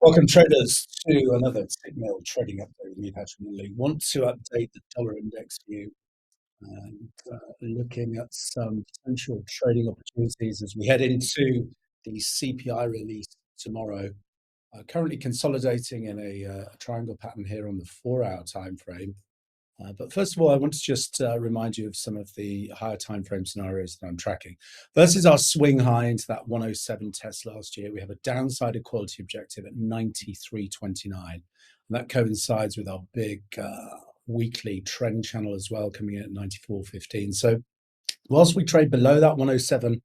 Welcome, traders, to another Tickmill trading update with me, Patrick Lindley. Want to update the dollar index view and looking at some potential trading opportunities as we head into the CPI release tomorrow. Currently consolidating in a triangle pattern here on the 4-hour time frame. But first of all, I want to just remind you of some of the higher time frame scenarios that I'm tracking. Versus our swing high into that 107 test last year, we have a downside equality objective at 93.29. And that coincides with our big weekly trend channel as well, coming in at 94.15. So whilst we trade below that 107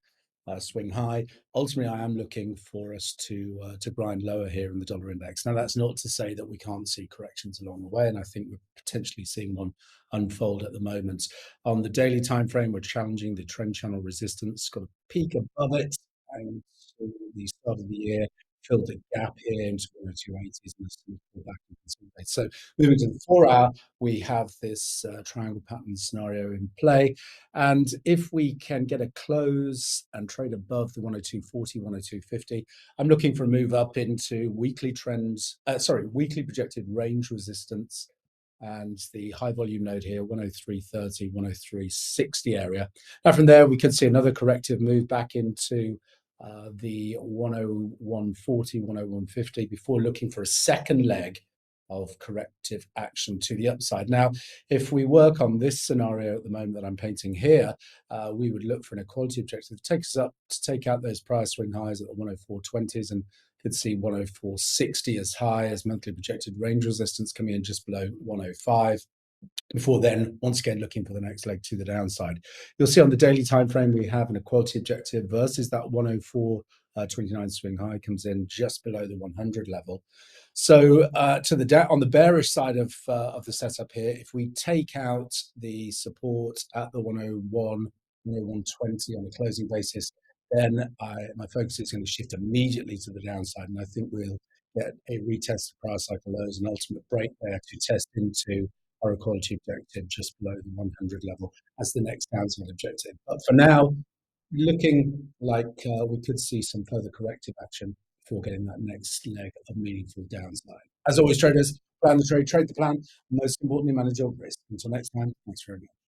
swing high, ultimately I am looking for us to grind lower here in the dollar index. Now that's not to say that we can't see corrections along the way, and I think we're potentially seeing one unfold at the moment. On the daily time frame, we're challenging the trend channel resistance, got a peak above it, and so the start of the year filled a gap here into the 280s and it's pull back and consolidate. So moving to the 4-hour, we have this triangle pattern scenario in play. And if we can get a close and trade above the 102.40, 102.50, I'm looking for a move up into weekly trends, weekly projected range resistance and the high volume node here, 103.30, 103.60 area. Now from there, we could see another corrective move back into the 101.40, 101.50 before looking for a second leg of corrective action to the upside. Now, if we work on this scenario at the moment that I'm painting here, we would look for an equality objective to take us up to take out those prior swing highs at the 104.20s and could see 104.60 as high as monthly projected range resistance coming in just below 105 before then once again looking for the next leg to the downside. You'll see on the daily time frame we have an equality objective versus that 104.29 swing high comes in just below the 100 level. So to the on the bearish side of the setup here, if we take out the support at the 101, 101.20 on a closing basis, then my focus is going to shift immediately to the downside, and I think we'll get a retest of prior cycle lows and ultimate break there to test into our equality objective just below the 100 level as the next downside objective. But for now, looking like we could see some further corrective action before getting that next leg of meaningful downside. As always, traders, plan the trade, trade the plan, and most importantly, manage your risk. Until next time, thanks very much.